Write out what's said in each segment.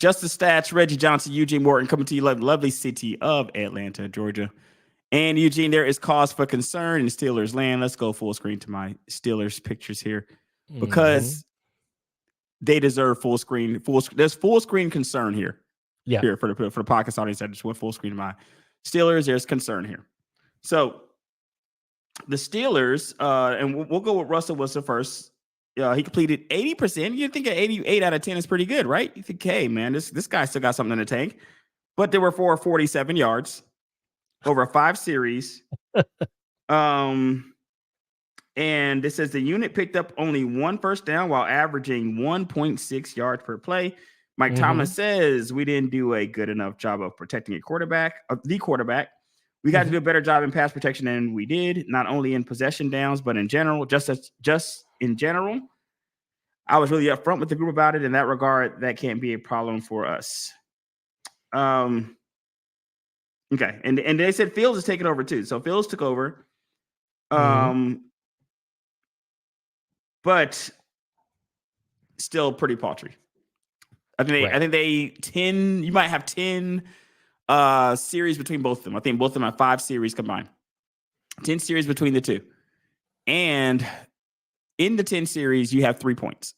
Justice Stats, Reggie Johnson, Eugene Morton coming to you, lovely city of Atlanta, Georgia. And Eugene, there is cause for concern in Steelers land. Let's go full screen to my Steelers pictures here because they deserve full screen. There's full screen concern here. Yeah. Here for the podcast audience, I just went full screen to my Steelers. There's concern here. So the Steelers, and we'll go with Russell Wilson first. He completed 80%. You think 88 out of 10 is pretty good, right? You think, hey, man, this guy still got something in the tank. But there were 447 yards over 5 series. And it says the unit picked up only 1 first down while averaging 1.6 yards per play. Mike Tomlin says we didn't do a good enough job of protecting the quarterback. We got to do a better job in pass protection than we did, not only in possession downs, but in general, just in general. I was really upfront with the group about it. In that regard, that can't be a problem for us. Okay. And they said Fields is taking over too. So Fields took over. But still pretty paltry. I think they 10, you might have 10 series between both of them. I think both of them have 5 series combined. 10 series between the two. And in the 10 series, you have 3 points.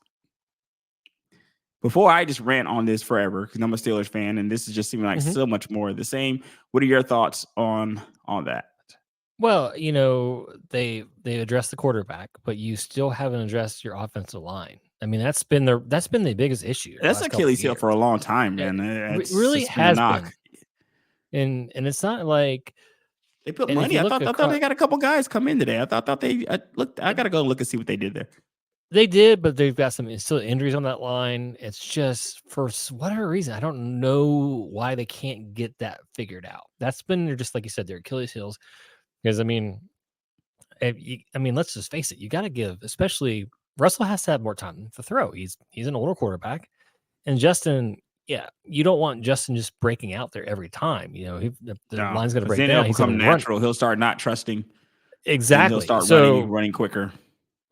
Before I just rant on this forever because I'm a Steelers fan, and this is just seeming like so much more of the same. What are your thoughts on that? Well, they addressed the quarterback, but you still haven't addressed your offensive line. I mean, that's been the biggest issue. That's Achilles heel for a long time, man. It really has been. And it's not like they put money. I thought they got a couple guys come in today. I thought they looked. I got to go look and see what they did there. They did, but they've got some still injuries on that line. It's just for whatever reason, I don't know why they can't get that figured out. That's been just like you said, their Achilles heels. Because I mean, let's just face it. You got to give, especially Russell has to have more time to throw. He's an older quarterback, and Justin. Yeah, you don't want Justin just breaking out there every time. The line's going to break down. He'll become natural. He'll start not trusting. Exactly. He'll start running quicker.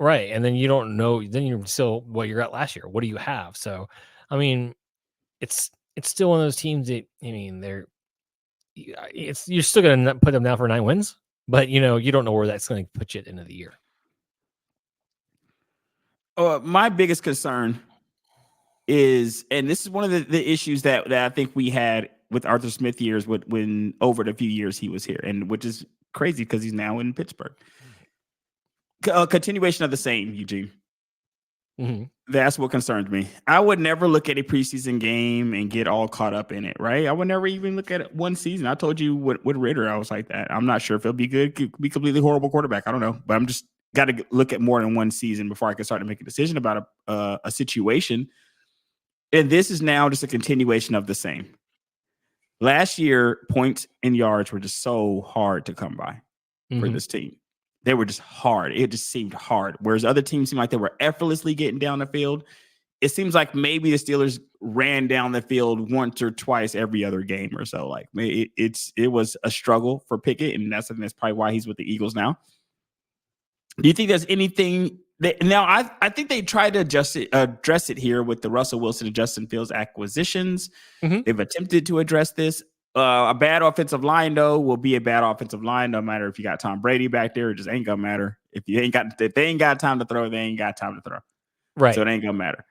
Right, and then you don't know. Then you're still what you're at last year. What do you have? So, I mean, it's still one of those teams that you're still going to put them down for 9 wins, but you don't know where that's going to put you at the end of the year. My biggest concern is, and this is one of the issues that I think we had with Arthur Smith years when over the few years he was here, and which is crazy because he's now in Pittsburgh. Continuation of the same, Eugene. That's what concerns me. I would never look at a preseason game and get all caught up in it, right? I would never even look at one season. I told you with Ritter, I was like that. I'm not sure if it'll be good. Could be completely horrible quarterback. I don't know, but I'm just got to look at more than one season before I can start to make a decision about a situation. And this is now just a continuation of the same. Last year, points and yards were just so hard to come by for this team. They were just hard. It just seemed hard. Whereas other teams seemed like they were effortlessly getting down the field. It seems like maybe the Steelers ran down the field once or twice every other game or so. Like it was a struggle for Pickett, and that's probably why he's with the Eagles now. Do you think there's anything now? I think they tried to address it here with the Russell Wilson and Justin Fields acquisitions. They've attempted to address this. A bad offensive line, though, will be a bad offensive line. No matter if you got Tom Brady back there, it just ain't gonna matter. If they ain't got time to throw, they ain't got time to throw. Right. So it ain't gonna matter.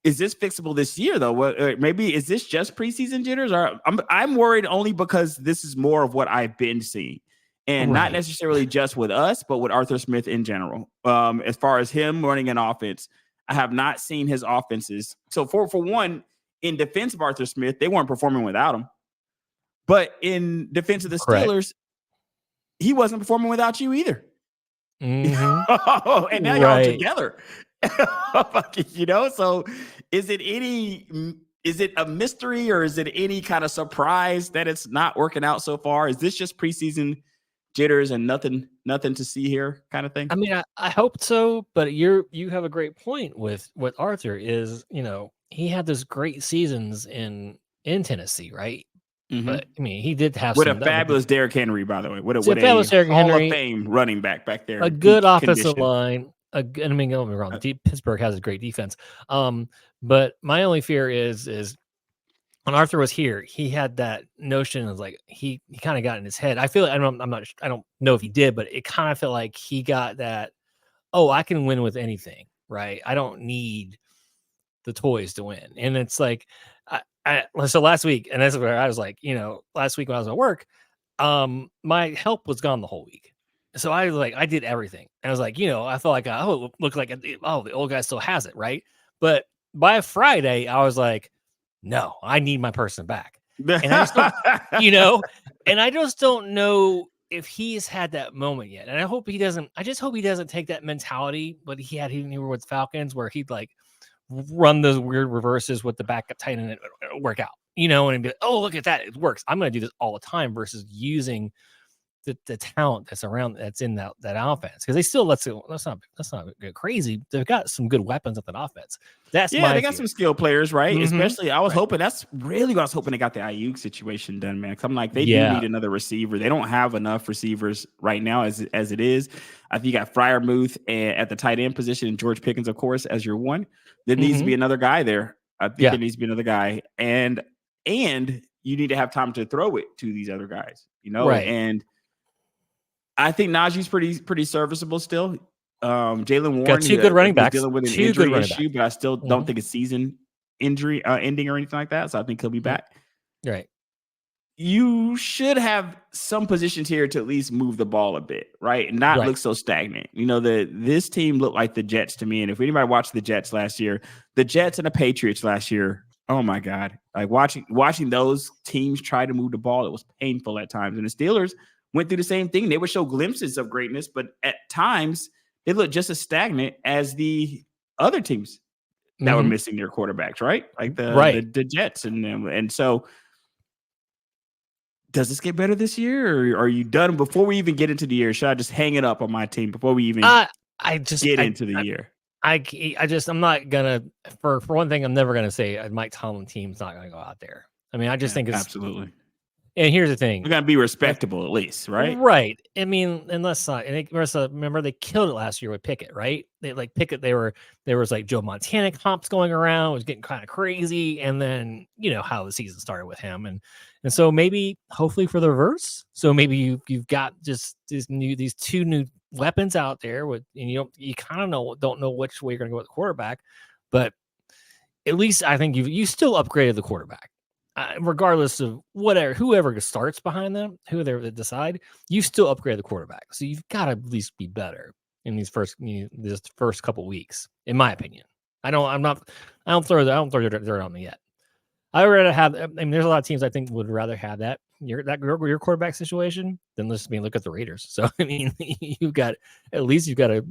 Is this fixable this year, though? Maybe is this just preseason jitters? Or I'm worried only because this is more of what I've been seeing, and not necessarily just with us, but with Arthur Smith in general. As far as him running an offense, I have not seen his offenses. So for one. In defense of Arthur Smith, they weren't performing without him. But in defense of the Steelers, he wasn't performing without you either. And now you're all together. So is it a mystery or is it any kind of surprise that it's not working out so far? Is this just preseason jitters and nothing to see here kind of thing? I mean, I hope so, but you have a great point with what Arthur is, he had those great seasons in Tennessee, right? But I mean, he did have a fabulous Derrick Henry, by the way. What a fabulous Derrick Hall Henry, of Fame running back there. A good offensive line. I mean, don't get me wrong. Pittsburgh has a great defense. But my only fear is when Arthur was here, he had that notion of like he kind of got in his head. I feel like I don't know if he did, but it kind of felt like he got that. Oh, I can win with anything, right? I don't need the toys to win. And it's like, so last week, and that's where I was like, last week when I was at work, my help was gone the whole week. So I was like, I did everything. And I was like, I felt like, it looked like, the old guy still has it, right? But by Friday, I was like, no, I need my person back. And I just don't, and I just don't know if he's had that moment yet. And I just hope he doesn't take that mentality, but he had when he were with Falcons where he'd like run those weird reverses with the backup tight end and it work out, and be like, oh, look at that. It works. I'm going to do this all the time versus using the talent that's in that offense. Cause they still, let's not go crazy. They've got some good weapons at that offense. They got some skill players, right? Mm-hmm. Especially I was hoping that's really what I was hoping they got the Ayuk situation done, man. Cause I'm like, they do need another receiver. They don't have enough receivers right now as it is. I think you got Freiermuth at the tight end position and George Pickens, of course, as your one. There needs to be another guy there. I think there needs to be another guy. And you need to have time to throw it to these other guys, Right. And I think Najee's pretty serviceable still. Jalen Warren got two good running backs, dealing with an injury issue, but I still don't think it's season injury ending or anything like that. So I think he'll be back. Right. You should have some positions here to at least move the ball a bit, right? And not look so stagnant. This team looked like the Jets to me. And if anybody watched the Jets last year, the Jets and the Patriots last year, oh my God. Like watching those teams try to move the ball, it was painful at times. And the Steelers went through the same thing. They would show glimpses of greatness, but at times they looked just as stagnant as the other teams that were missing their quarterbacks, right? Like the Jets and them. And so does this get better this year, or are you done before we even get into the year? Should I just hang it up on my team before we even get into the year? I'm not gonna for one thing, I'm never gonna say Mike Tomlin team's not gonna go out there. I mean, I just think it's absolutely. And here's the thing: we're gonna be respectable at least, right? Right. I mean, unless remember they killed it last year with Pickett, right? They like Pickett. There was like Joe Montana comps going around. It was getting kind of crazy, and then how the season started with him, and so maybe hopefully for the reverse. So maybe you've got just these two new weapons out there with, and you kind of don't know which way you're gonna go with the quarterback, but at least I think you still upgraded the quarterback. Regardless of whoever starts behind them, who they decide, you still upgrade the quarterback. So you've got to at least be better in these first couple weeks, in my opinion. I don't throw dirt on me yet. I would rather have. I mean, there's a lot of teams I think would rather have your quarterback situation than look at the Raiders. So I mean, you've got a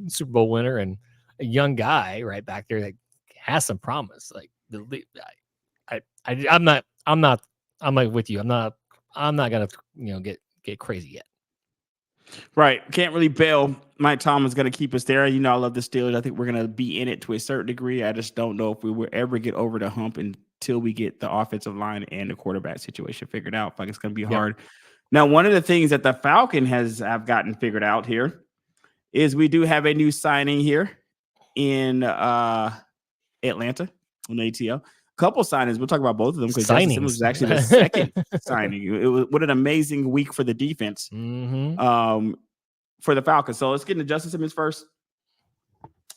Super Bowl winner and a young guy right back there that has some promise. Like I'm not with you. I'm not gonna get crazy yet. Right. Can't really bail. Mike Tomlin's gonna keep us there. I love the Steelers. I think we're gonna be in it to a certain degree. I just don't know if we will ever get over the hump until we get the offensive line and the quarterback situation figured out. Like it's gonna be hard. Now, one of the things that the Falcon have gotten figured out here is we do have a new signing here in Atlanta on ATL. Couple signings. We'll talk about both of them because Justin Simmons was actually the second signing. It was what an amazing week for the defense for the Falcons. So let's get into Justin Simmons first.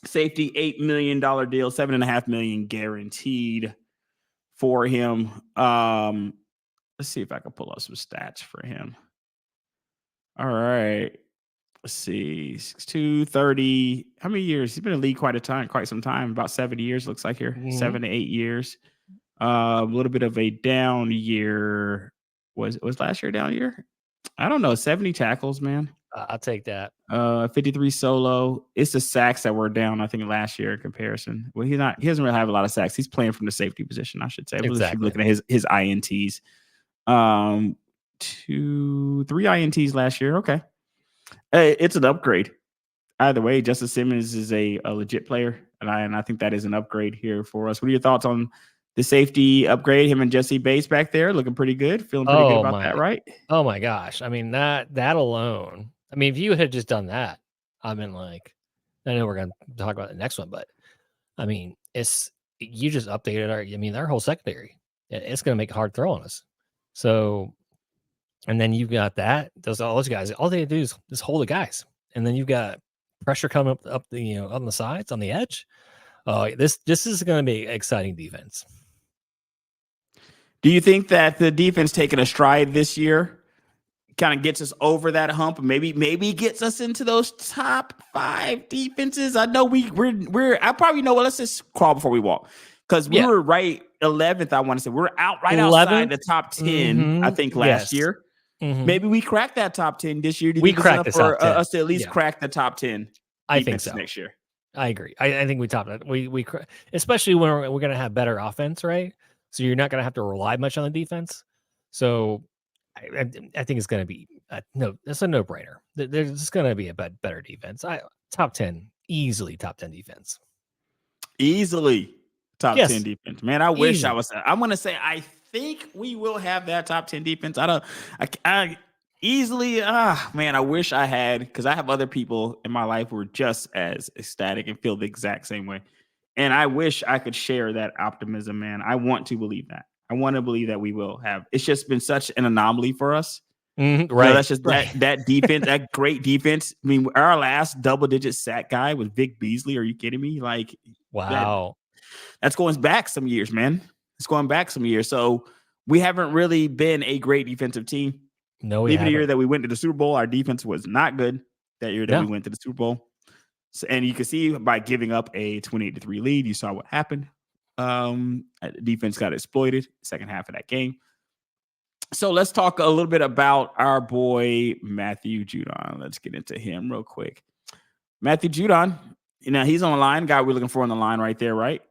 Safety, $8 million deal, $7.5 million guaranteed for him. Let's see if I can pull up some stats for him. All right. Let's see. 230. How many years? He's been in the league quite some time. About 7 years, looks like here. 7 to 8 years. A little bit of a down year. Was last year a down year? I don't know. 70 tackles, man. I'll take that. 53 solo. It's the sacks that were down, I think, last year in comparison. Well, he doesn't really have a lot of sacks. He's playing from the safety position, I should say. Exactly. Looking at his INTs. 3 INTs last year. Okay. It's an upgrade. Either way, Justin Simmons is a legit player, and I think that is an upgrade here for us. What are your thoughts on the safety upgrade? Him and Jesse Bates back there looking pretty good. Feeling pretty good about that, right? Oh my gosh. I mean, that alone. I mean, if you had just done that, I've been like, I know we're going to talk about the next one, but I mean, you just updated our whole secondary. It's going to make a hard throw on us. So, and then you've got all those guys, all they do is just hold the guys. And then you've got pressure coming up the, on the sides, on the edge. This is going to be exciting defense. Do you think that the defense taking a stride this year kind of gets us over that hump, maybe gets us into those top 5 defenses? I know I probably know. Well, let's just crawl before we walk, because we were right 11th. I want to say we're outside the top 10. I think last year. Maybe we crack that top 10 this year. Do you think it's enough for us to at least crack the top 10? I think so. Next year. I agree. I think we top that. We especially when we're going to have better offense, right? So you're not going to have to rely much on the defense. So I think it's going to be it's a no-brainer. There's just going to be a better defense. Top 10, easily top 10 defense. Easily top 10 defense. Man, I wish I was. I'm going to say I think we will have that top 10 defense. I easily, man, I wish I had, because I have other people in my life who are just as ecstatic and feel the exact same way. And I wish I could share that optimism, man. I want to believe that. I want to believe that we will have. It's just been such an anomaly for us. Right. That's just that defense, that great defense. I mean, our last double-digit sack guy was Vic Beasley. Are you kidding me? Like, wow. That's going back some years, man. It's going back some years. So we haven't really been a great defensive team. No, we even haven't. the year that we went to the Super Bowl, our defense was not good. That year that we went to the Super Bowl. So, and you can see by giving up a 28-3 lead, you saw what happened. The defense got exploited second half of that game. So let's talk a little bit about our boy Matthew Judon. Let's get into him real quick. Matthew Judon, he's on the line. Guy we're looking for on the line right there, right?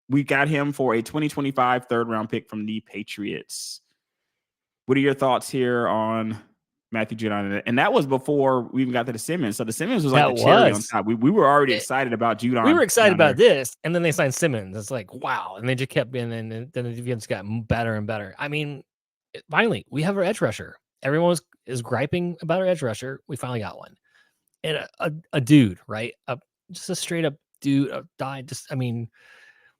We got him for a 2025 third-round pick from the Patriots. What are your thoughts here on Matthew Judon? And that was before we even got to the Simmons. So the Simmons was like the cherry on top. We were already excited about Judon. We were excited about this, and then they signed Simmons. It's like, wow. And they just kept in, and then the defense got better and better. I mean, finally, we have our edge rusher. Everyone is griping about our edge rusher. We finally got one. And a dude, right? Just a straight up dude, died.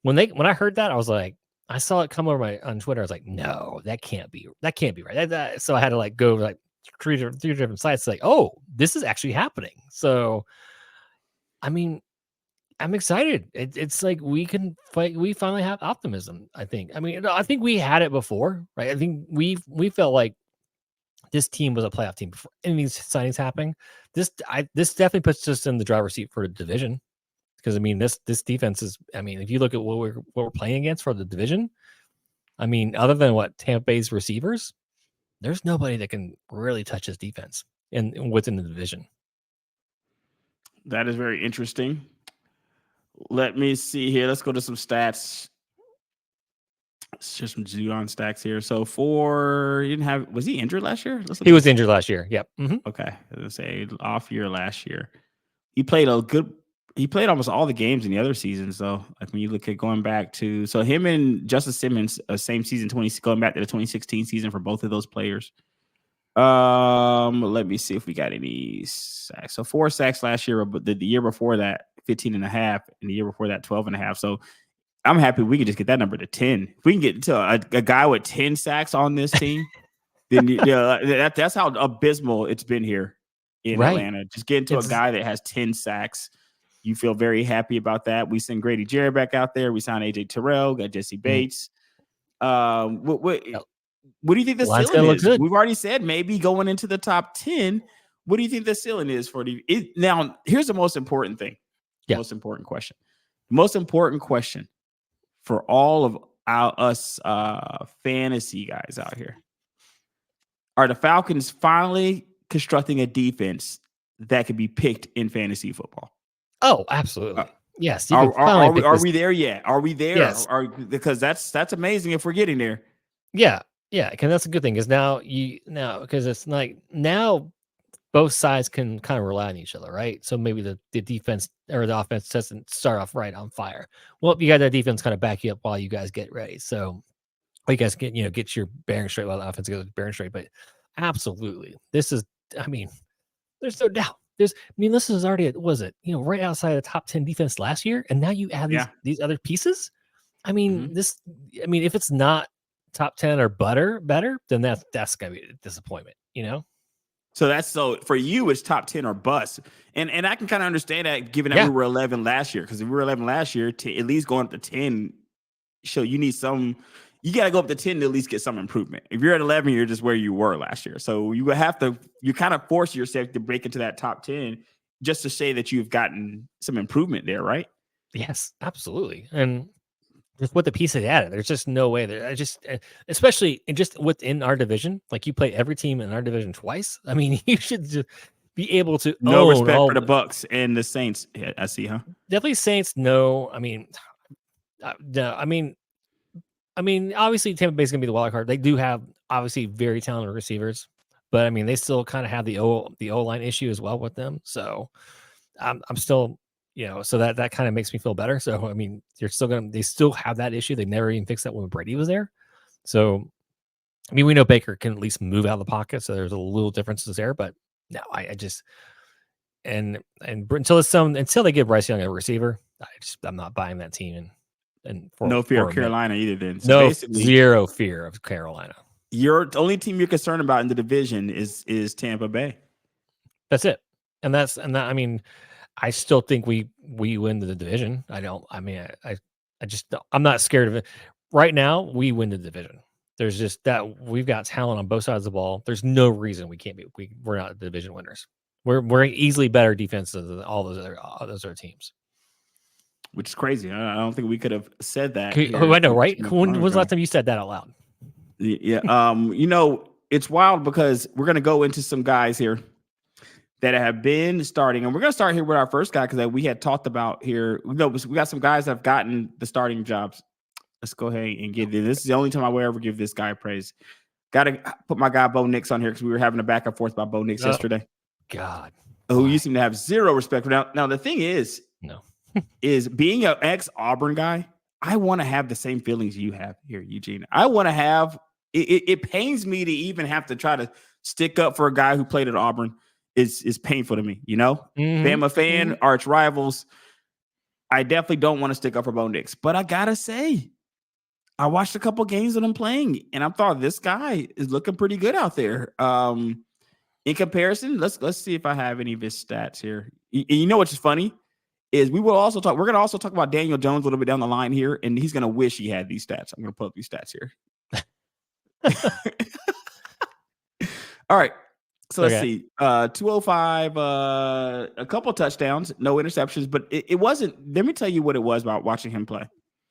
When I heard that, I was like, I saw it come over on Twitter. I was like, no, that can't be right. So I had to go three different sites. Like, oh, this is actually happening. So, I mean, I'm excited. It's like we can fight. We finally have optimism. I think. I mean, I think we had it before, right? I think we felt like this team was a playoff team before any of these signings happening. This definitely puts us in the driver's seat for the division. Because I mean, this defense is. I mean, if you look at what we're playing against for the division, I mean, other than Tampa Bay's receivers, there's nobody that can really touch this defense and within the division. That is very interesting. Let me see here. Let's go to some stats. It's just some Judon stacks here. So was he injured last year? He was injured last year. Yep. Mm-hmm. Okay. Let's say off year last year. He played almost all the games in the other seasons, though. Like when you look at going back to, so him and Justice Simmons, same season, going back to the 2016 season for both of those players. Let me see if we got any sacks. So 4 sacks last year, but the year before that, 15.5, and the year before that, 12.5. So I'm happy we can just get that number to 10. If we can get to a guy with 10 sacks on this team, then that's how abysmal it's been here in Atlanta. Just getting to a guy that has 10 sacks. You feel very happy about that. We send Grady Jarrett back out there. We signed AJ Terrell, got Jesse Bates. What do you think the ceiling is? We've already said maybe going into the top 10. What do you think the ceiling is for now? Here's the most important thing. Yeah. Most important question. The most important question for all of us fantasy guys out here. Are the Falcons finally constructing a defense that could be picked in fantasy football? Oh, absolutely. Yes. Are we there yet? Are we there? Yes. Because that's amazing if we're getting there. Yeah. Yeah. Because that's a good thing. Because because it's like now both sides can kind of rely on each other, right? So maybe the defense or the offense doesn't start off right on fire. Well, you got that defense kind of back you up while you guys get ready. So you guys get your bearing straight while the offense goes bearing straight. But absolutely, this is, I mean, there's no doubt this is already, was it, right outside the top 10 defense last year, and now you add Yeah. these other pieces. I Mhm. mean, if it's not top 10 or better, then that's gonna be a disappointment. So for you, it's top 10 or bust. And I can kind of understand that given that we Yeah. were 11 last year, because if we were 11 last year, to at least going up to 10, so you need you got to go up to 10 to at least get some improvement. If you're at 11, you're just where you were last year. So you kind of force yourself to break into that top 10 just to say that you've gotten some improvement there, right? Yes, absolutely. And just with the piece they added, there's just no way that especially just within our division, like you play every team in our division twice. I mean, you should just be able to No own respect all for the Bucks and the Saints. Yeah, I see, huh? definitely Saints. No, I mean, no, I mean, obviously Tampa Bay's gonna be the wild card. They do have obviously very talented receivers, but I mean, they still kind of have the O line issue as well with them. So I'm still, so that kind of makes me feel better. So I mean, they still have that issue. They never even fixed that when Brady was there. So I mean, we know Baker can at least move out of the pocket, so there's a little differences there. But no, I just until they give Bryce Young a receiver, I'm not buying that team and No fear for of a minute. Carolina either then. So No, basically, zero fear of Carolina. your only team you're concerned about in the division is Tampa Bay. That's it. I mean, I still think we win the division. I don't. I mean, I just don't, I'm not scared of it. Right now, we win the division. There's just that we've got talent on both sides of the ball. There's no reason we can't be. We're not the division winners. We're easily better defense than all those other teams. Which is crazy. I don't think we could have said that Oh, I here know, not right? too When long was the last ago. time you said that out loud? Yeah. It's wild because we're gonna go into some guys here that have been starting, and we're gonna start here with our first guy because we had talked about here. We got some guys that have gotten the starting jobs. Let's go ahead and give this. This is the only time I will ever give this guy praise. Got to put my guy Bo Nix on here because we were having a back and forth about Bo Nix yesterday. God, Who you seem to have zero respect for. Now the thing is being an ex-Auburn guy, I want to have the same feelings you have here, Eugene. I want to have it pains me to even have to try to stick up for a guy who played at Auburn. Is painful to me, Bama fan, arch rivals. I definitely don't want to stick up for Bo Nix, but I gotta say, I watched a couple games of him playing, and I thought this guy is looking pretty good out there. In comparison, let's see if I have any of his stats here. You know what's funny is we're going to also talk about Daniel Jones a little bit down the line here, and he's going to wish he had these stats. I'm going to pull up these stats here. All right. So let's see. 205, a couple touchdowns, no interceptions, but it wasn't. Let me tell you what it was about watching him play.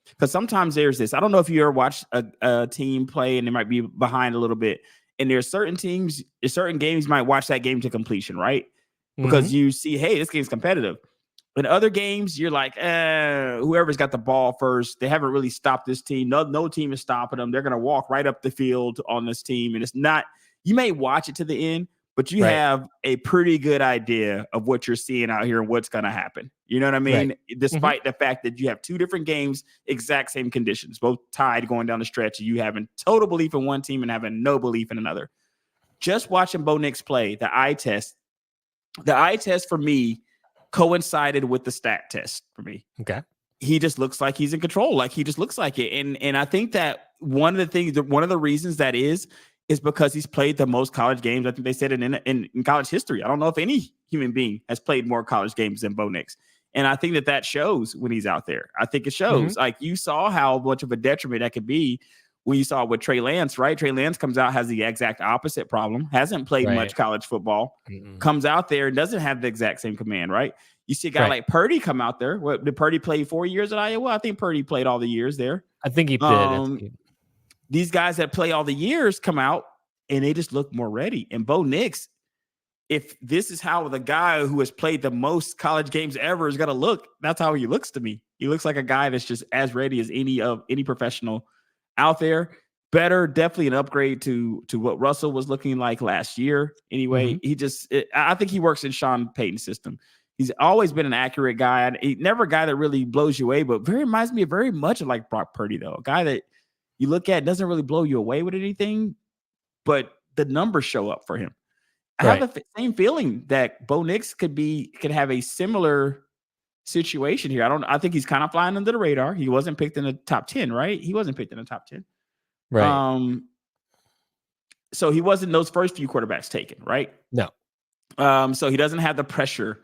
Because sometimes there's this. I don't know if you ever watched a team play and they might be behind a little bit. And there's certain teams, certain games, you might watch that game to completion, right? Because you see, hey, this game's competitive. In other games, you're like, whoever's got the ball first, they haven't really stopped this team. No team is stopping them. They're going to walk right up the field on this team. And it's not, you may watch it to the end, but you have a pretty good idea of what you're seeing out here and what's going to happen. You know what I mean? Right. Despite the fact that you have two different games, exact same conditions, both tied going down the stretch. You having total belief in one team and having no belief in another. Just watching Bo Nix play, the eye test for me coincided with the stat test for me. Okay. He just looks like he's in control. Like he just looks like it. And I think that one of the reasons that is because he's played the most college games. I think they said it in college history. I don't know if any human being has played more college games than Bo Nix. And I think that shows when he's out there. I think it shows. Like you saw how much of a detriment that could be when you saw with Trey Lance, right? Trey Lance comes out, has the exact opposite problem, hasn't played much college football, comes out there and doesn't have the exact same command, right? You see a guy like Purdy come out there. What, did Purdy play 4 years at Iowa? I think Purdy played all the years there. I think he did. These guys that play all the years come out and they just look more ready. And Bo Nix, if this is how the guy who has played the most college games ever is going to look, that's how he looks to me. He looks like a guy that's just as ready as any professional out there. Better, definitely an upgrade to what Russell was looking like last year. Anyway, I think he works in Sean Payton's system. He's always been an accurate guy. Never a guy that really blows you away, but reminds me very much of like Brock Purdy, though. A guy that you look at doesn't really blow you away with anything, but the numbers show up for him. I have the same feeling that Bo Nix could have a similar situation here. I think he's kind of flying under the radar. He wasn't picked in the top 10, right? He wasn't picked in the top 10. Right. So he wasn't those first few quarterbacks taken, right? No. So he doesn't have the pressure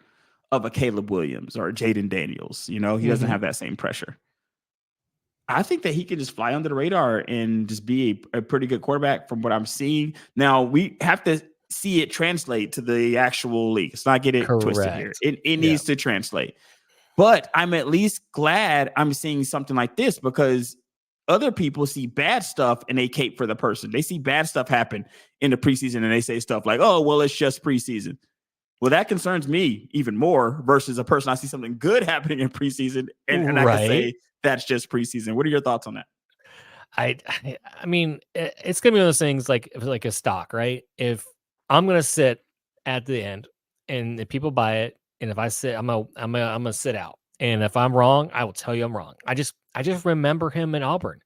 of a Caleb Williams or Jaden Daniels. He doesn't have that same pressure. I think that he can just fly under the radar and just be a pretty good quarterback from what I'm seeing. Now, we have to see it translate to the actual league. Let's not get it twisted here. It needs to translate. But I'm at least glad I'm seeing something like this, because other people see bad stuff and they cape for the person. They see bad stuff happen in the preseason and they say stuff like, oh, well, it's just preseason. Well, that concerns me even more versus a person I see something good happening in preseason and I can say that's just preseason. What are your thoughts on that? I mean, it's gonna be one of those things like a stock, right? If I'm gonna sit at the end and if people buy it, and if I sit, I'm gonna sit out. And if I'm wrong, I will tell you I'm wrong. I just remember him in Auburn,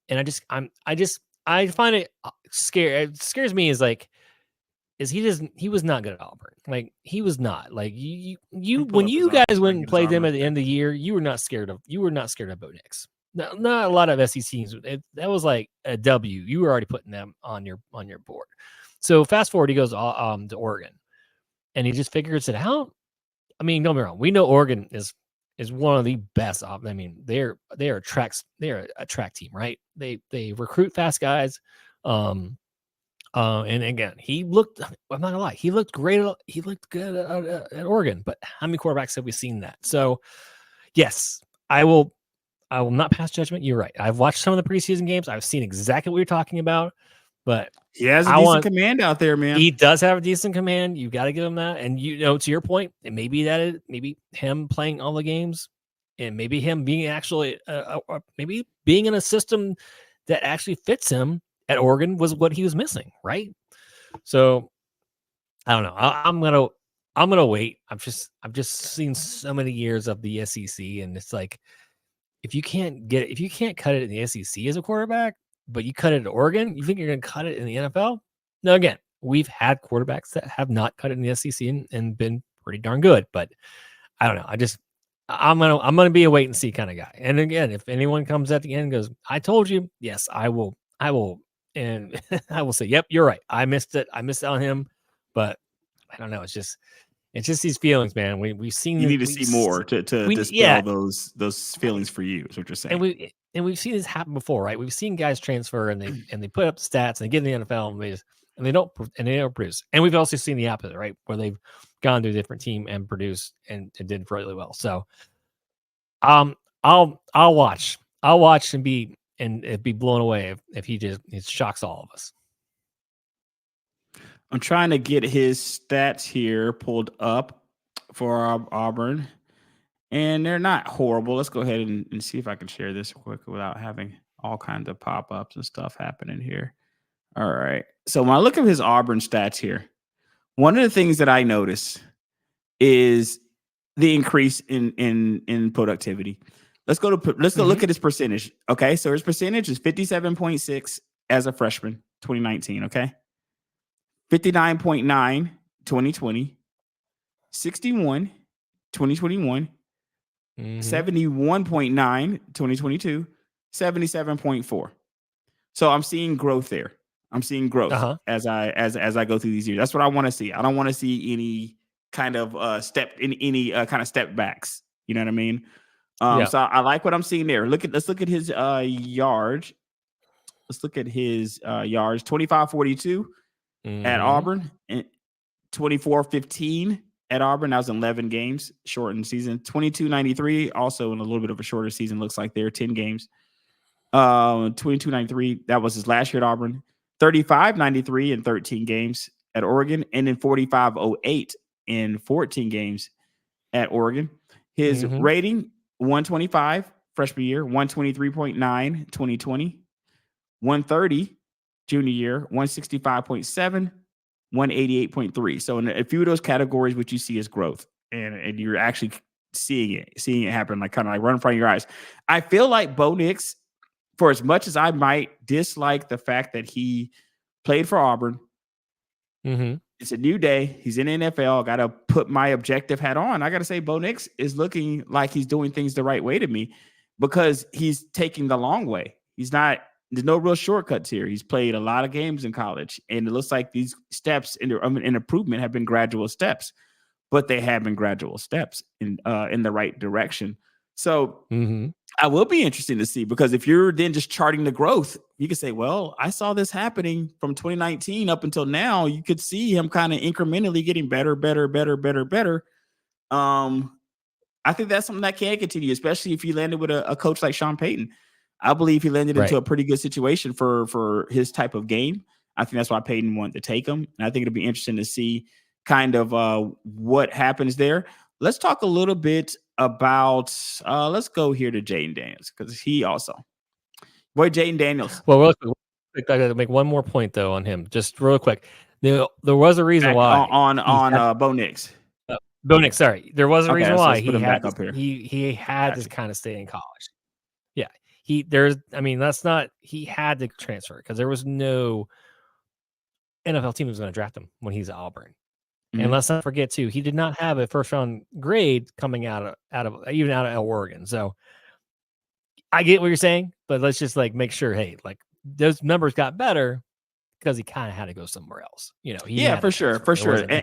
and I find it scary. It scares me he was not good at Auburn. Like, he was not. Like, when you guys went and played them at the end of the year, you were not scared of Bo Nix. Not a lot of SEC teams. That was like a W. You were already putting them on your board. So fast forward, he goes to Oregon, and he just figures it out. I mean, don't be wrong. We know Oregon is one of the best. I mean, they're a track team, right? They recruit fast guys. And again, I'm not gonna lie, he looked great. He looked good at Oregon, but how many quarterbacks have we seen that? So yes, I will not pass judgment. You're right. I've watched some of the preseason games. I've seen exactly what you're talking about, but he has a decent command out there, man. He does have a decent command. You got to give him that. And to your point, it may be maybe him playing all the games, and maybe him being actually maybe being in a system that actually fits him at Oregon was what he was missing, right? So I don't know. I'm gonna wait. I've just seen so many years of the SEC, and it's like, if you can't cut it in the SEC as a quarterback, but you cut it at Oregon, you think you're gonna cut it in the NFL? Now, again, we've had quarterbacks that have not cut it in the SEC and been pretty darn good, but I don't know. I'm gonna be a wait and see kind of guy. And again, if anyone comes at the end and goes, "I told you," yes, I will, and I will say, "Yep, you're right. I missed it. I missed out on him." But I don't know. It's just these feelings, man. We've seen. You need to see more to dispel those feelings for you. Is what you're saying. And we've seen this happen before, right? We've seen guys transfer and they put up the stats and they get in the NFL and they don't produce. And we've also seen the opposite, right? Where they've gone to a different team and produced and did really well. So I'll watch and be blown away if he shocks all of us. I'm trying to get his stats here pulled up for Auburn, and they're not horrible. Let's go ahead and see if I can share this quick without having all kinds of pop-ups and stuff happening here. All right. So when I look at his Auburn stats here, one of the things that I notice is the increase in productivity. Let's go look at his percentage. Okay. So his percentage is 57.6 as a freshman, 2019. Okay. 59.9, 2020, 61, 2021, 71.9, 2022, 77.4. So I'm seeing growth there. I'm seeing growth as I go through these years. That's what I want to see. I don't want to see any kind of step backs. You know what I mean? So I like what I'm seeing there. Let's look at his yards. Let's look at his yards. 25.42 at Auburn, and 24.15 at Auburn. That was 11 games, shortened season. 22.93, also in a little bit of a shorter season. Looks like they're 10 games. 22.93. That was his last year at Auburn. 35.93 in 13 games at Oregon, and then 45.08 in 14 games at Oregon. His rating 125 freshman year, 123.9 2020, 130 junior year, 165.7, 188.3. So in a few of those categories, what you see is growth, and you're actually seeing it happen, like kind of like right in front of your eyes. I feel like Bo Nix, for as much as I might dislike the fact that he played for Auburn, It's a new day. He's in the NFL. Got to put my objective hat on. I got to say, Bo Nix is looking like he's doing things the right way to me because he's taking the long way. He's not. There's no real shortcuts here. He's played a lot of games in college, and it looks like these steps in improvement have been gradual steps, but they have been gradual steps in the right direction. So I will be interested to see, because if you're then just charting the growth, you could say, well, I saw this happening from 2019 up until now. You could see him kind of incrementally getting better. I think that's something that can continue, especially if you landed with a coach like Sean Payton. I believe he landed into a pretty good situation for his type of game. I think that's why Payton wanted to take him. And I think it'll be interesting to see kind of what happens there. Let's talk a little bit about, let's go here to Jaden Daniels, because he also, Jaden Daniels. Well, real quick, I got to make one more point though on him, just real quick. There was a reason why on Bo Nix. Bo Nix, sorry, there was a reason why he had up here. He had to kind of stay in college. Yeah, he had to transfer because there was no NFL team that was going to draft him when he's at Auburn. And let's not forget too, he did not have a first round grade coming out of Oregon. So I get what you're saying, but let's just like make sure, hey, like those numbers got better because he kind of had to go somewhere else. For sure.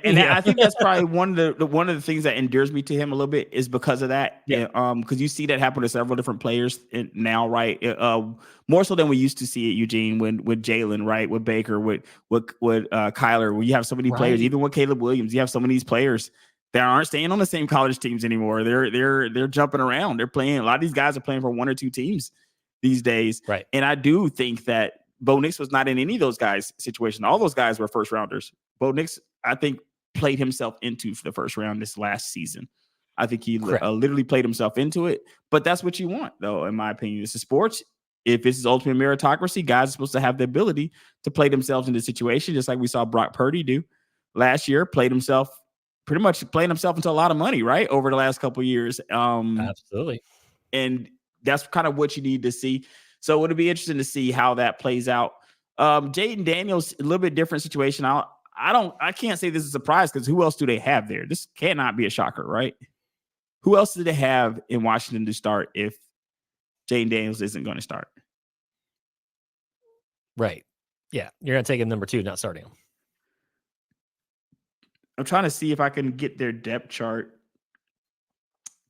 And I think that's probably one of the things that endears me to him a little bit is because of that. Yeah. Because you see that happen to several different players now, right? More so than we used to see it, Eugene, with Jalen, right? With Baker, with Kyler, where you have so many players, even with Caleb Williams, you have some of these players that aren't staying on the same college teams anymore. They're jumping around. They're playing. A lot of these guys are playing for one or two teams these days. Right. And I do think that Bo Nix was not in any of those guys' situation. All those guys were first rounders. Bo Nix, I think, played himself into the first round this last season. I think he literally played himself into it. But that's what you want, though, in my opinion. This is sports. If this is ultimate meritocracy, guys are supposed to have the ability to play themselves into the situation, just like we saw Brock Purdy do last year. Pretty much playing himself into a lot of money, right, over the last couple of years. Absolutely. And that's kind of what you need to see. So it'll be interesting to see how that plays out. Jaden Daniels, a little bit different situation. I can't say this is a surprise because who else do they have there? This cannot be a shocker, right? Who else do they have in Washington to start if Jaden Daniels isn't going to start? Right. Yeah. You're going to take him number 2, not starting him. I'm trying to see if I can get their depth chart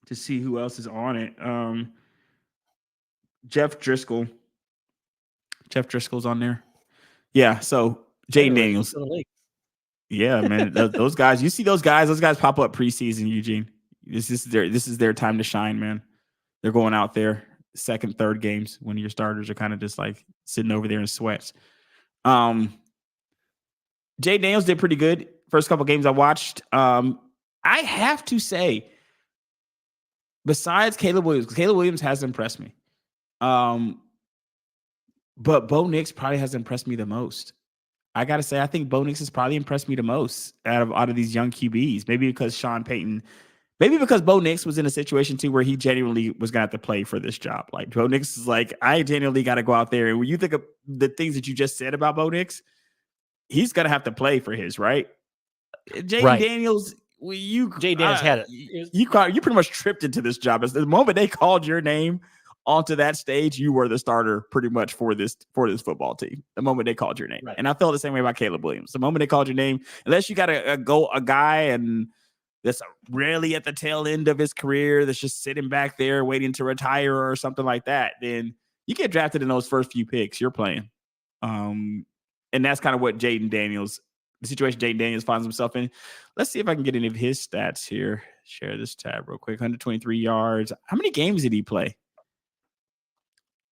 to see who else is on it. Jeff Driscoll's on there. Yeah, so Jaden Daniels. Yeah, man. those guys, you see those guys pop up preseason, Eugene. This is their time to shine, man. They're going out there second, third games when your starters are kind of just like sitting over there in sweats. Jaden Daniels did pretty good first couple games I watched. I have to say, besides Caleb Williams has impressed me. But Bo Nix probably has impressed me the most. I got to say, I think Bo Nix has probably impressed me the most out of these young QBs. Maybe because Bo Nix was in a situation too where he genuinely was going to have to play for this job. Like Bo Nix is like, I genuinely got to go out there. And when you think of the things that you just said about Bo Nix, he's going to have to play for his, right? Jaden Daniels, Jaden Daniels had it. You pretty much tripped into this job. As the moment they called your name onto that stage, you were the starter pretty much for this football team. The moment they called your name, and I felt the same way about Caleb Williams. The moment they called your name, unless you got a guy and that's really at the tail end of his career that's just sitting back there waiting to retire or something like that, then you get drafted in those first few picks. You're playing, and that's kind of what the situation Jaden Daniels finds himself in. Let's see if I can get any of his stats here. Share this tab real quick. 123 yards. How many games did he play?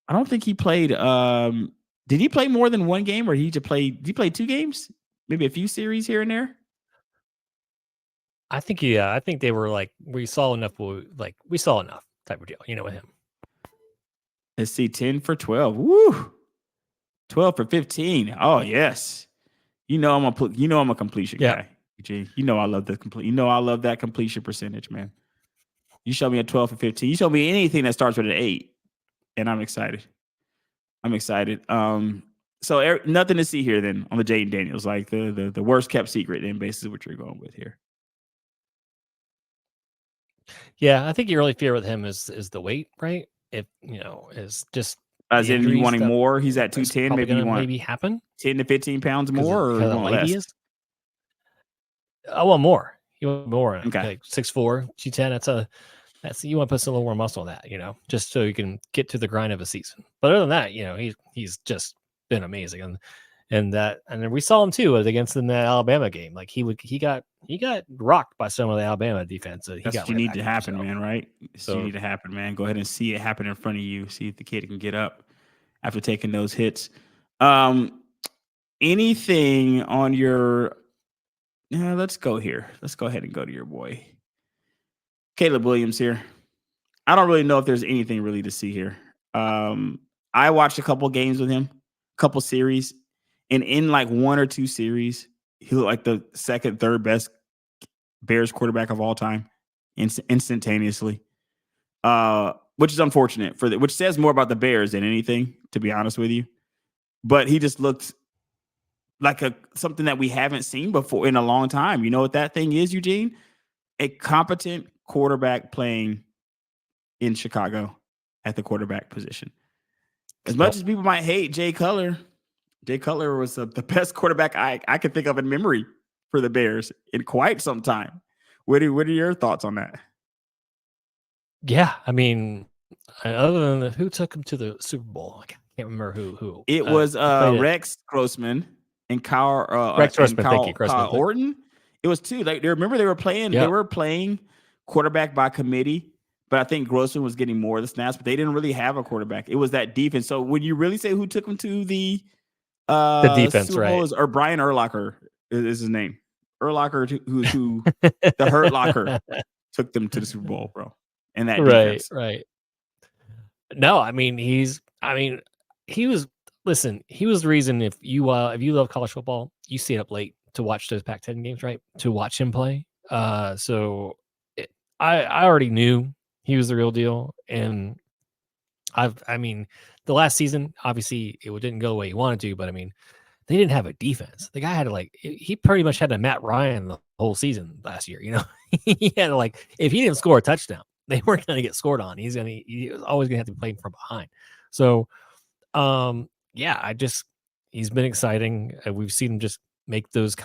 I don't think he played. Did he play more than one game, or did he play 2 games? Maybe a few series here and there. I think I think they were like we saw enough type of deal, with him. Let's see, 10 for 12. Woo! 12 for 15. Oh yes. I'm a completion guy. G. I love the complete. I love that completion percentage, man. You show me a 12 for 15. You show me anything that starts with an 8. And I'm excited. So nothing to see here then on the Jaden Daniels, like the worst kept secret. Then basically what you're going with here. Yeah, I think your only fear with him is the weight, right? If is just As the in you injuries wanting that more. He's at is 210. probably Maybe you gonna want happen 10 to 15 pounds because more, or you how want light he less. is. I want more. You want more, Okay. like 6'4", 210. That's you want to put some little more muscle on that, just so you can get to the grind of a season. But other than that, he's just been amazing, and then we saw him too against in the Alabama game. Like he got rocked by some of the Alabama defense. He That's got what you right need back to up. happen, So, man, right? So you need to happen, man. Go ahead and see it happen in front of you. See if the kid can get up after taking those hits. Anything on your let's go here. Let's go ahead and go to your boy. Caleb Williams here. I don't really know if there's anything really to see here. I watched a couple games with him, couple series, and in like one or two series, he looked like the second, third best Bears quarterback of all time, instantaneously. Which is unfortunate which says more about the Bears than anything, to be honest with you. But he just looked like something that we haven't seen before in a long time. You know what that thing is, Eugene? A competent quarterback playing in Chicago at the quarterback position. As much as people might hate Jay Cutler was the best quarterback I could think of in memory for the Bears in quite some time. What are your thoughts on that? Yeah, I mean, other than who took him to the Super Bowl, I can't remember who. It was played it. Rex Grossman and Rex Grossman. Thank you, Kyle Grossman. Orton. It was two. Like, remember they were playing. They were playing quarterback by committee, but I think Grossman was getting more of the snaps. But they didn't really have a quarterback. It was that defense. So would you really say who took him to the defense, Super Bowl right? is or Brian Urlacher is his name. Urlacher, who the Hurt Locker took them to the Super Bowl, bro. And that defense. Right. No, I mean he was. Listen, he was the reason if you love college football, you stayed up late to watch those Pac-10 games, right? To watch him play. I already knew he was the real deal, and the last season, obviously it didn't go the way he wanted to, but they didn't have a defense. The guy had to he pretty much had to Matt Ryan the whole season last year. He had to if he didn't score a touchdown, they weren't going to get scored on. He was always going to have to be playing from behind. So, yeah, he's been exciting. We've seen him just make those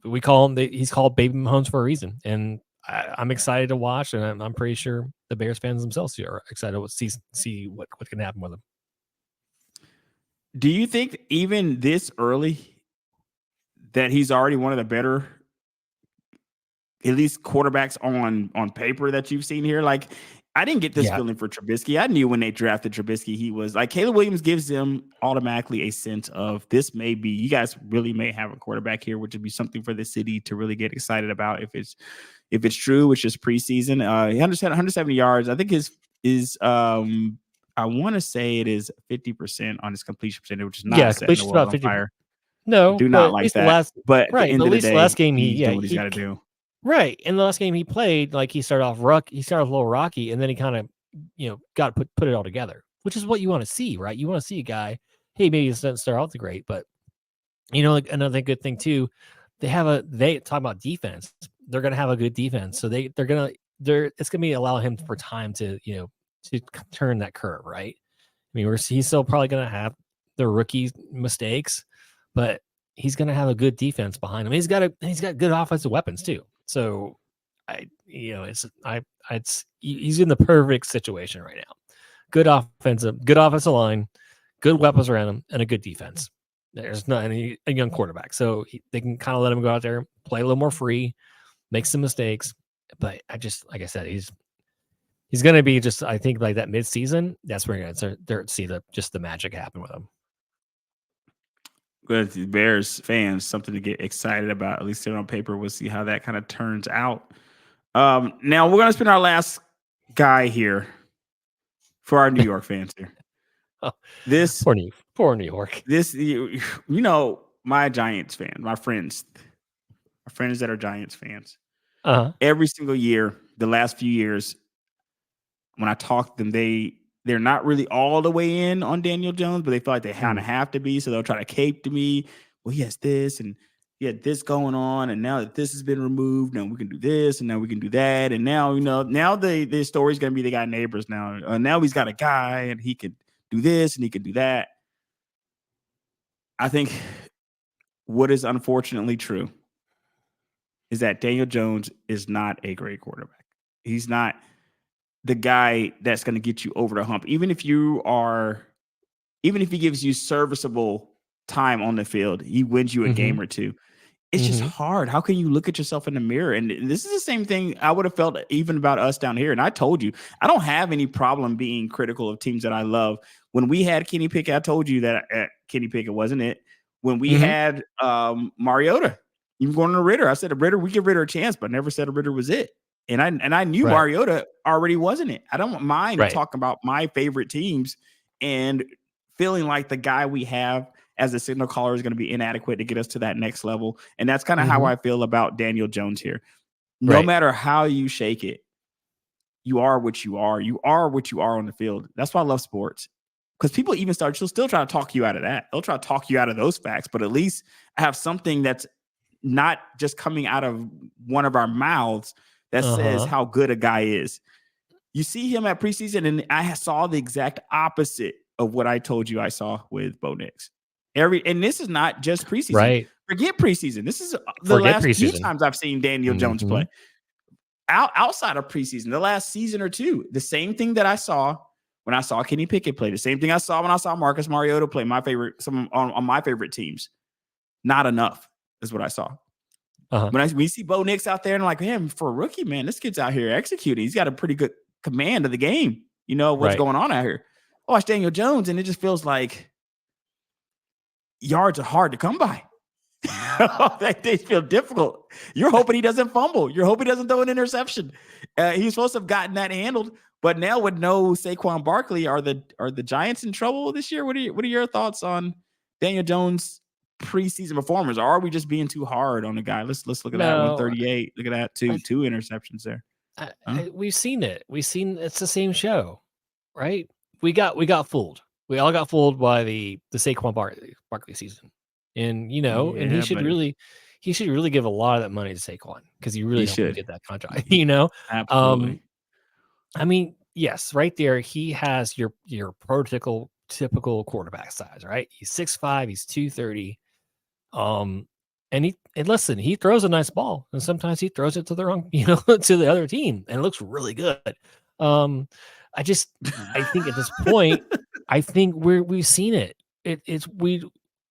we call him. He's called Baby Mahomes for a reason, and I'm excited to watch, and I'm pretty sure the Bears fans themselves are excited to see what can happen with him. Do you think even this early that he's already one of the better, at least quarterbacks on paper that you've seen here? Like, I didn't get this feeling for Trubisky. I knew when they drafted Trubisky, he was like Caleb Williams gives them automatically a sense of this may be, you guys really may have a quarterback here, which would be something for the city to really get excited about if it's true, which is preseason. He had 170 yards. I think I want to say it is 50% on his completion percentage, which is not setting the world on fire. No, do not like that. But at the end of the day, the last game he's doing what he's got to do. Right. In the last game he played, he started off a little rocky, and then he kind of, got to put it all together, which is what you want to see, right? You want to see a guy, hey, maybe he doesn't start out the great, but another good thing too, they talk about defense. They're gonna have a good defense. So it's gonna be allowing him for time to, to turn that curve, right? He's still probably gonna have the rookie mistakes, but he's gonna have a good defense behind him. He's got good offensive weapons too. So he's in the perfect situation right now. Good offensive line, good weapons around him, and a good defense. There's not a young quarterback, so they can kind of let him go out there, play a little more free, make some mistakes. But like I said, he's going to be just, I think, like that mid-season. That's where you're going to see the magic happen with him. Good Bears fans, something to get excited about. At least on paper, we'll see how that kind of turns out. Now we're going to spend our last guy here for our New York fans here. This poor New York. This, my Giants fan, my friends that are Giants fans. Every single year, the last few years, when I talk to them, they're not really all the way in on Daniel Jones, but they feel like they kind of Mm. have to be. So they'll try to cape to me. Well, he has this and he had this going on, and now that this has been removed, now we can do this, and now we can do that, and now now the story's gonna be they got neighbors now. Now he's got a guy, and he could do this and he could do that. I think what is unfortunately true is that Daniel Jones is not a great quarterback. He's not the guy that's going to get you over the hump. Even if he gives you serviceable time on the field, he wins you a game or two. It's just hard. How can you look at yourself in the mirror? And this is the same thing I would have felt even about us down here. And I told you, I don't have any problem being critical of teams that I love. When we had Kenny Pickett, I told you that Kenny Pickett wasn't it. When we had Mariota, even going to Ritter, I said to Ritter, we give Ritter a chance, but I never said Ritter was it. And I knew Mariota already wasn't it. I don't mind talking about my favorite teams and feeling like the guy we have as a signal caller is going to be inadequate to get us to that next level. And that's kind of how I feel about Daniel Jones here. No matter how you shake it, you are what you are. You are what you are on the field. That's why I love sports. Because people even she'll still try to talk you out of that. They'll try to talk you out of those facts, but at least I have something that's not just coming out of one of our mouths that says how good a guy is. You see him at preseason, and I saw the exact opposite of what I told you I saw with Bo Nix. And this is not just preseason. Right. Forget preseason. This is the last few times I've seen Daniel Jones play. Outside of preseason, the last season or two, the same thing that I saw when I saw Kenny Pickett play, the same thing I saw when I saw Marcus Mariota play, some on my favorite teams. Not enough is what I saw. When we see Bo Nix out there, and I'm like, man, for a rookie, man, this kid's out here executing. He's got a pretty good command of the game. You know what's going on out here. I watch Daniel Jones, and it just feels like yards are hard to come by. They feel difficult. You're hoping he doesn't fumble. You're hoping he doesn't throw an interception. He's supposed to have gotten that handled, but now with no Saquon Barkley, are the Giants in trouble this year? What are your thoughts on Daniel Jones' preseason performance? Or are we just being too hard on the guy? Let's look at that 138. Look at that two interceptions there. We've seen it. It's the same show, right? We got fooled. We all got fooled by the Saquon Barkley season. And and he should really give a lot of that money to Saquon because he really should get that contract. Absolutely. I mean, yes, right there, he has your typical quarterback size, right? He's 6'5", he's 230. And listen, he throws a nice ball, and sometimes he throws it to the wrong, to the other team, and it looks really good. I think at this point, I think we've seen it.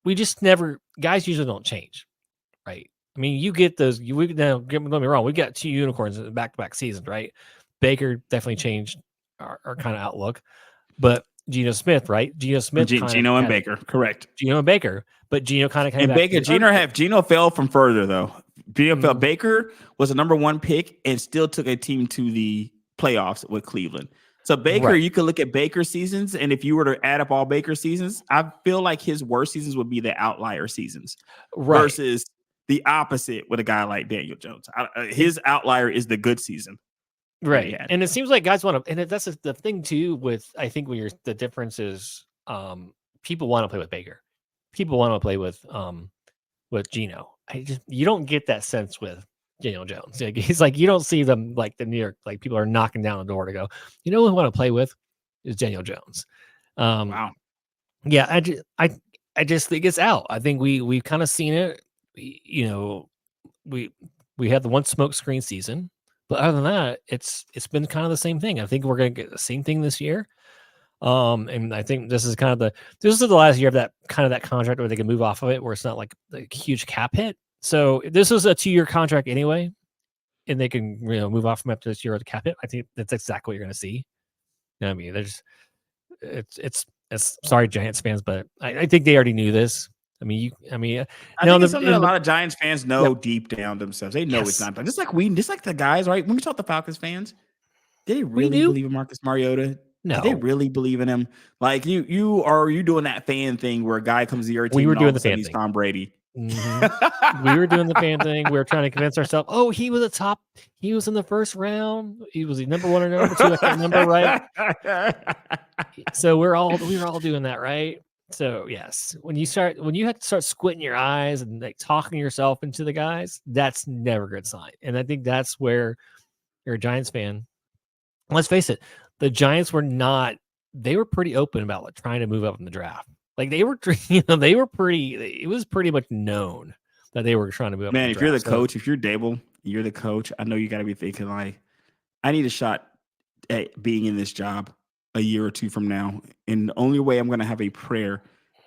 We just never, guys usually don't change, right? I mean, you get those. Don't get me wrong. We got two unicorns in back-to-back seasons, right? Baker definitely changed our kind of outlook, but Geno Smith, right? Geno and Baker, correct. Geno and Baker, but Geno kind of came back. And Geno fell from further though. Fell. Baker was a number one pick and still took a team to the playoffs with Cleveland. So Baker, you could look at Baker seasons, and if you were to add up all Baker seasons, I feel like his worst seasons would be the outlier seasons versus the opposite with a guy like Daniel Jones. His outlier is the good season. Right. And it seems like guys want to, and that's the thing too with, I think the difference is people want to play with Baker. People want to play with Geno. You don't get that sense with Daniel Jones. He's like, you don't see them like the New York, like people are knocking down the door to go, who I want to play with is Daniel Jones. Wow. Yeah. I just think it's out. I think we've kind of seen it. We had the one smoke screen season, but other than that, it's been kind of the same thing. I think we're going to get the same thing this year. And I think this is the last year of that contract where they can move off of it, where it's not like a huge cap hit. So this was a 2-year contract anyway, and they can move off from after this year of the cap hit. I think that's exactly what you're going to see. I mean, it's sorry, Giants fans, but I think they already knew this. I think it's something a lot of Giants fans know deep down themselves. They know it's not, but just like the guys, right? When we talk to Falcons fans, did they really believe in Marcus Mariota? No. Did they really believe in him? Like you doing that fan thing where a guy comes to your team? We were doing the fan thing. He's Tom Brady. We were doing the fan thing. We were trying to convince ourselves, oh, he was in the first round. He was the number 1 or number 2. I can't remember, right? So we were all doing that, right? So yes, when you have to start squinting your eyes and like talking yourself into the guys, that's never a good sign. And I think that's where you're a Giants fan. Let's face it, the Giants they were pretty open about like, trying to move up in the draft. Like they were, it was pretty much known that they were trying to move up. Man, if you're the coach, if you're Dable, you're the coach. I know you got to be thinking like, I need a shot at being in this job a year or two from now. And the only way I'm going to have a prayer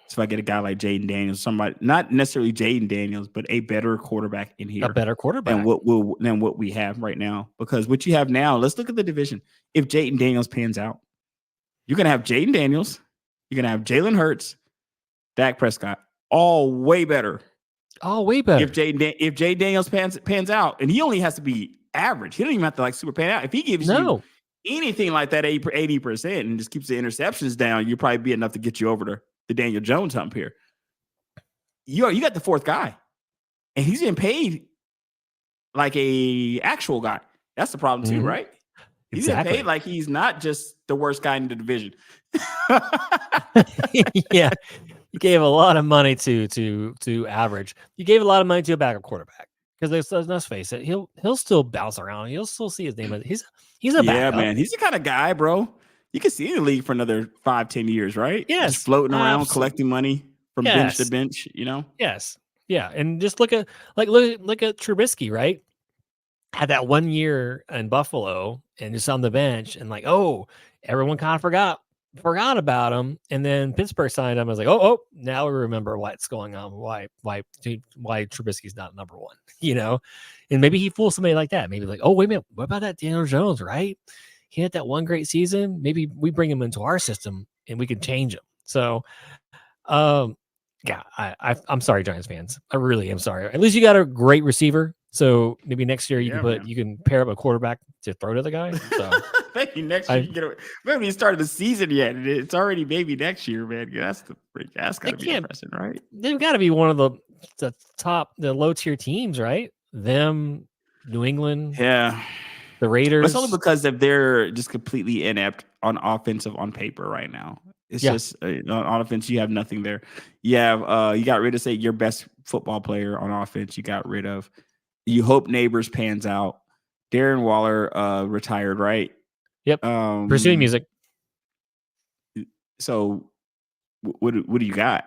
is if I get a guy like Jaden Daniels, somebody, not necessarily Jaden Daniels, but a better quarterback in here. A better quarterback. Than what we have right now. Because what you have now, let's look at the division. If Jaden Daniels pans out, you're going to have Jaden Daniels. You're going to have Jalen Hurts, Dak Prescott, all way better. All way better. If Jaden Daniels pans out, and he only has to be average. He don't even have to like super pan out. If he gives you anything like that 80% and just keeps the interceptions down, you'll probably be enough to get you over the Daniel Jones hump here. You got the fourth guy, and he's getting paid like a actual guy. That's the problem too, right? He's getting paid like he's not just the worst guy in the division. Yeah. You gave a lot of money to average. You gave a lot of money to a backup quarterback because let's face it, he'll still bounce around. You'll still see his name. He's a backup. Man. He's the kind of guy, bro. You can see in the league for another 5-10 years, right? Yes, just floating around, collecting money from bench to bench. You know. Yes, yeah, and just look at Trubisky, right? Had that 1 year in Buffalo and just on the bench, and like, oh, everyone kind of forgot about him, and then Pittsburgh signed him. I was like, oh, now we remember what's going on. Why Trubisky's not number 1, you know? And maybe he fools somebody like that. Maybe like, oh, wait a minute, what about that Daniel Jones, right? He had that one great season. Maybe we bring him into our system and we can change him. So, yeah, I'm sorry, Giants fans. I really am sorry. At least you got a great receiver. So maybe next year you can pair up a quarterback to throw to the guy. So maybe next year you get we haven't even started the season yet. It's already maybe next year, man. That's got to be depressing, right? They've got to be one of the top, the low tier teams, right? Them, New England, yeah, the Raiders. It's only because they're just completely inept on offensive on paper right now. It's just on offense, you have nothing there. You have you got rid of say your best football player on offense. You got rid of. You hope Neighbors pans out. Darren Waller retired, right? Yep. Pursuing music. So what do you got?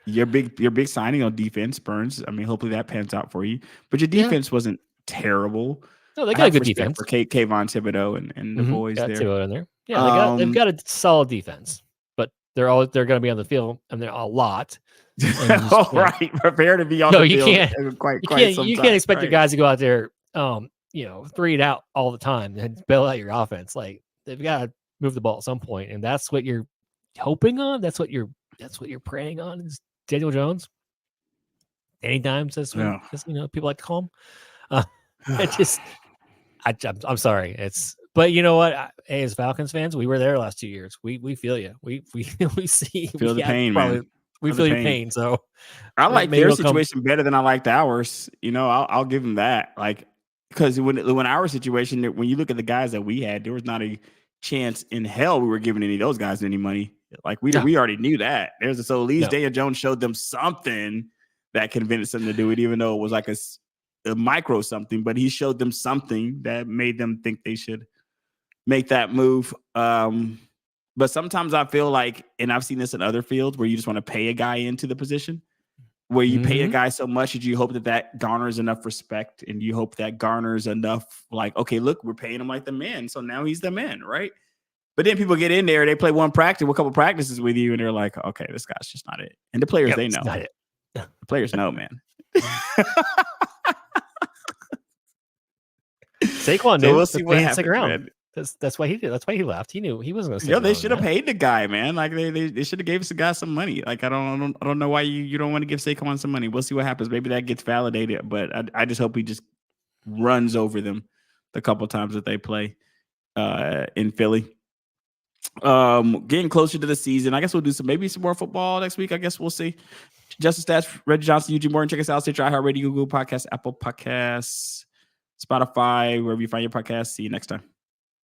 Your big signing on defense, Burns. I mean, hopefully that pans out for you. But your defense wasn't terrible. No, they got a good defense for Kayvon Thibodeau and the boys there. Thibodeau in there. Yeah, they've got a solid defense, but they're going to be on the field, and they're a lot. Right, prepare to be on the field. You can't expect your guys to go out there, 3 out all the time and bail out your offense. Like they've got to move the ball at some point, and that's what you're hoping on. That's what you're praying on. Is Daniel Jones? Anytime, as people like to call him. I'm sorry. But you know what? As Falcons fans, we were there last 2 years. We feel you. We see feel the pain, man. We feel your pain. So I like their situation better than I liked ours. I'll give them that. Like, because when our situation, when you look at the guys that we had, there was not a chance in hell we were giving any of those guys any money. Like we already knew that. So at least Daniel Jones showed them something that convinced them to do it, even though it was like a micro something. But he showed them something that made them think they should make that move. But sometimes I feel like, and I've seen this in other fields, where you just want to pay a guy into the position, where you pay a guy so much that you hope that garners enough respect, and you hope that garners enough, like, okay, look, we're paying him like the man, so now he's the man, right? But then people get in there, they play a couple practices with you, and they're like, okay, this guy's just not it. And the players, they know. Not it. The players know, man. Saquon knew. So we'll see what happens, man. That's why he did. That's why he left. He knew he wasn't going to. Yeah, they should have paid the guy, man. Like they should have gave the guy some money. Like I don't know why you don't want to give Saquon some money. We'll see what happens. Maybe that gets validated, but I just hope he just runs over them the couple times that they play in Philly. Getting closer to the season. I guess we'll do maybe some more football next week. I guess we'll see. Justin Stats, Reggie Johnson, Eugene Morton. Check us out. Stitcher, iHeartRadio, Google Podcasts, Apple Podcasts, Spotify, wherever you find your podcasts. See you next time.